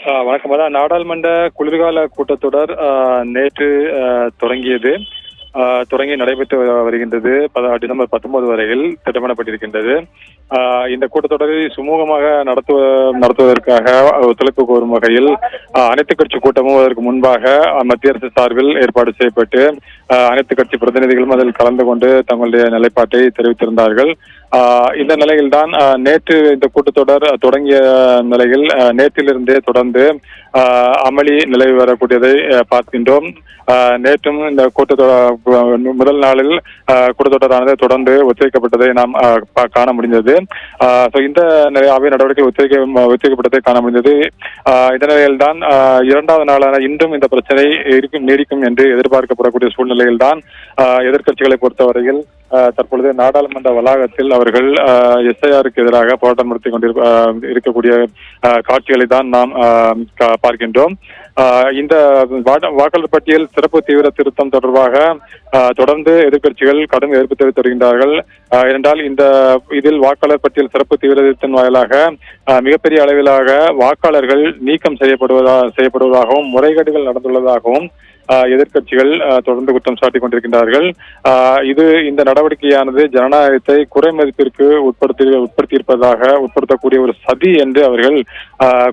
வணக்கம். அதான் நாடாளுமன்ற குளிர்கால கூட்டத்தொடர் நேற்று தொடங்கியது. தொடங்கி நடைபெற்று வருகின்றது. டிசம்பர் 19 வரையில் திட்டமிடப்பட்டிருக்கின்றது. இந்த கூட்டத்தொடரை சுமூகமாக நடத்துவதற்காக ஒத்துழைப்பு கோரும் வகையில் அனைத்து கட்சி கூட்டமும் அதற்கு முன்பாக மத்திய அரசு சார்பில் ஏற்பாடு செய்யப்பட்டு அனைத்து கட்சி பிரதிநிதிகளும் அதில் கலந்து கொண்டு தங்களுடைய நிலைப்பாட்டை தெரிவித்திருந்தார்கள். இந்த நிலையில்தான் நேற்று இந்த கூட்டத்தொடர் தொடங்கிய நிலையில் நேற்றிலிருந்தே தொடர்ந்து அமளி நிலவி வரக்கூடியதை பார்க்கின்றோம். நேற்றும் இந்த கூட்டத்தொடர் முதல் நாளில் கூட்டத்தொடரானது தொடர்ந்து ஒத்திவைக்கப்பட்டதை நாம் காண முடிந்தது. இந்த அவை நடவடிக்கை ஒத்திவைக்கப்பட்டதை காண முடிந்தது. இந்த நிலையில்தான் இரண்டாவது நாளான இன்றும் இந்த பிரச்சனை நீடிக்கும் என்று எதிர்பார்க்கப்படக்கூடிய சூழ்நிலையில் தான் எதிர்க்கட்சிகளை பொறுத்தவரையில் தற்பொழுது நாடாளுமன்ற வளாகத்தில் அவர்கள் எஸ்ஐஆருக்கு எதிராக போராட்டம் நடத்தி இருக்கக்கூடிய காட்சிகளை தான் நாம் பார்க்கின்றோம். இந்த வாக்காளர் பட்டியல் சிறப்பு தீவிர திருத்தம் தொடர்பாக தொடர்ந்து எதிர்க்கட்சிகள் கடும் எதிர்ப்பு தெரிவித்து வருகின்றார்கள். ஏனென்றால் இதில் வாக்காளர் பட்டியல் சிறப்பு தீவிர திருத்தம் வாயிலாக மிகப்பெரிய அளவிலாக வாக்காளர்கள் நீக்கம் செய்யப்படுவதாகவும் முறைகேடுகள் நடந்துள்ளதாகவும் எதிர்க்கட்சிகள் தொடர்ந்து குற்றம் சாட்டிக் கொண்டிருக்கின்றார்கள். இந்த நடவடிக்கையானது ஜனநாயகத்தை குறைமதிப்பிற்கு உட்படுத்தக்கூடிய ஒரு சதி என்று அவர்கள்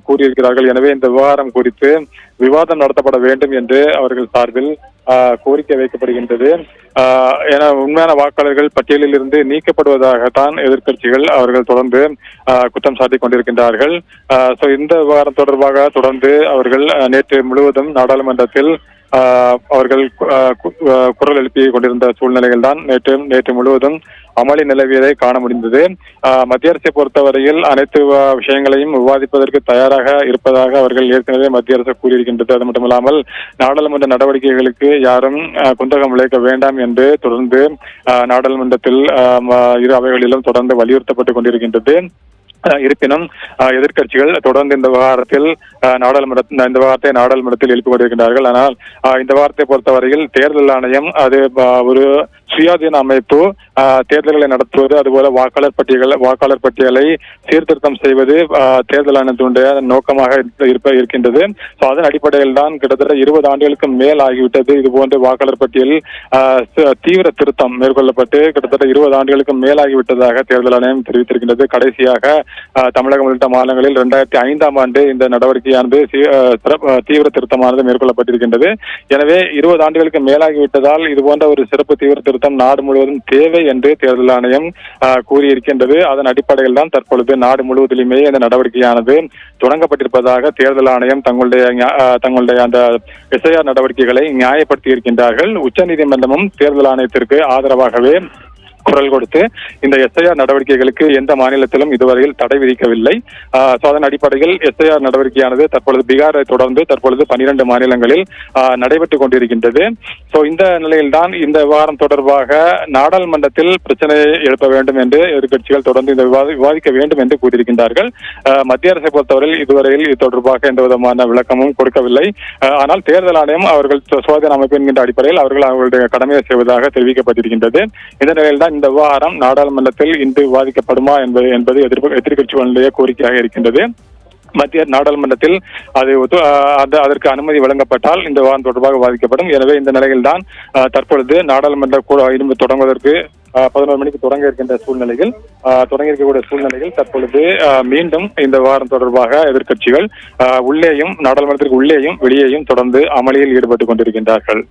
கூறியிருக்கிறார்கள். எனவே இந்த விவகாரம் குறித்து விவாதம் நடத்தப்பட வேண்டும் என்று அவர்கள் சார்பில் கோரிக்கை வைக்கப்படுகின்றது. என உண்மையான வாக்காளர்கள் பட்டியலில் இருந்து நீக்கப்படுவதாகத்தான் எதிர்க்கட்சிகள் அவர்கள் தொடர்ந்து குற்றம் சாட்டிக் கொண்டிருக்கின்றார்கள். இந்த விவகாரம் தொடர்பாக தொடர்ந்து அவர்கள் நேற்று முழுவதும் நாடாளுமன்றத்தில் அவர்கள் குரல் எழுப்பி கொண்டிருந்த சூழ்நிலைகள் தான் நேற்று முழுவதும் அமளி நிலவியதை காண முடிந்தது. மத்திய அரசை பொறுத்தவரையில் அனைத்து விஷயங்களையும் விவாதிப்பதற்கு தயாராக இருப்பதாக அவர்கள் ஏற்கனவே மத்திய அரசு கூறியிருக்கின்றது. அது மட்டுமில்லாமல் நாடாளுமன்ற நடவடிக்கைகளுக்கு யாரும் குந்தகம் விளைவிக்க வேண்டாம் என்று தொடர்ந்து நாடாளுமன்றத்தில் இரு அவைகளிலும் தொடர்ந்து வலியுறுத்தப்பட்டுக் கொண்டிருக்கின்றது. இருப்பினும் எதிர்க்கட்சிகள் தொடர்ந்து இந்த விவகாரத்தை நாடாளுமன்றத்தில் எழுப்பி கொண்டிருக்கின்றார்கள். ஆனால் இந்த விவகாரத்தை பொறுத்தவரையில் தேர்தல் ஆணையம் அது ஒரு சுயாதீன அமைப்பு, தேர்தல்களை நடத்துவது அதுபோல வாக்காளர் பட்டியலை சீர்திருத்தம் செய்வது தேர்தல் ஆணையத்தினுடைய நோக்கமாக இருக்கின்றது. அதன் அடிப்படையில் தான் கிட்டத்தட்ட 20 ஆண்டுகளுக்கு மேல் ஆகிவிட்டது இதுபோன்ற வாக்காளர் பட்டியல் தீவிர திருத்தம் மேற்கொள்ளப்பட்டு கிட்டத்தட்ட 20 ஆண்டுகளுக்கு மேலாகிவிட்டதாக தேர்தல் ஆணையம் தெரிவித்திருக்கின்றது. கடைசியாக தமிழகம் உள்ளிட்ட மாநிலங்களில் 2005ஆம் ஆண்டு இந்த நடவடிக்கையானது தீவிர திருத்தமானது மேற்கொள்ளப்பட்டிருக்கின்றது. எனவே 20 ஆண்டுகளுக்கு மேலாகிவிட்டதால் இதுபோன்ற ஒரு சிறப்பு தீவிர திருத்தம் நாடு முழுவதும் தேவை என்று தேர்தல் ஆணையம் கூறியிருக்கின்றது. அதன் அடிப்படையில் தான் தற்பொழுது நாடு முழுவதிலுமே இந்த நடவடிக்கையானது தொடங்கப்பட்டிருப்பதாக தேர்தல் ஆணையம் தங்களுடைய அந்த எஸ்ஐஆர் நடவடிக்கைகளை நியாயப்படுத்தி இருக்கின்றார்கள். உச்சநீதிமன்றமும் தேர்தல் ஆணையத்திற்கு ஆதரவாகவே குரல் கொடுத்து இந்த எஸ்ஐஆர் நடவடிக்கைகளுக்கு எந்த மாநிலத்திலும் இதுவரையில் தடை விதிக்கவில்லை. அதன் அடிப்படையில் எஸ்ஐஆர் நடவடிக்கையானது தற்பொழுது பீகாரை தொடர்ந்து தற்பொழுது 12 மாநிலங்களில் நடைபெற்றுக் கொண்டிருக்கின்றது. இந்த நிலையில்தான் இந்த விவகாரம் தொடர்பாக நாடாளுமன்றத்தில் பிரச்சனையை எழுப்ப வேண்டும் என்று எதிர்க்கட்சிகள் தொடர்ந்து இந்த விவாதிக்க வேண்டும் என்று கூறியிருக்கின்றார்கள். மத்திய அரசை பொறுத்தவரையில் இதுவரையில் இது தொடர்பாக எந்த விதமான விளக்கமும் கொடுக்கவில்லை. ஆனால் தேர்தல் ஆணையம் அவர்கள் சுகாதார அமைப்பு என்கின்ற அடிப்படையில் அவர்களுடைய கடமையை செய்வதாக தெரிவிக்கப்பட்டிருக்கின்றது. இந்த நிலையில்தான் இந்த விவகாரம் நாடாளுமன்றத்தில் இன்று விவாதிக்கப்படுமா என்பது எதிர்க்கட்சிகளுடைய கோரிக்கையாக இருக்கின்றது. மத்திய நாடாளுமன்றத்தில் அதற்கு அனுமதி வழங்கப்பட்டால் இந்த விவகாரம் தொடர்பாக விவாதிக்கப்படும். எனவே இந்த நிலையில்தான் தற்பொழுது நாடாளுமன்ற தொடங்குவதற்கு 11 மணிக்கு தொடங்கக்கூடிய சூழ்நிலையில் தற்பொழுது மீண்டும் இந்த விவகாரம் தொடர்பாக எதிர்க்கட்சிகள் நாடாளுமன்றத்திற்கு உள்ளேயும் வெளியேயும் தொடர்ந்து அமளியில் ஈடுபட்டுக் கொண்டிருக்கின்றார்கள்.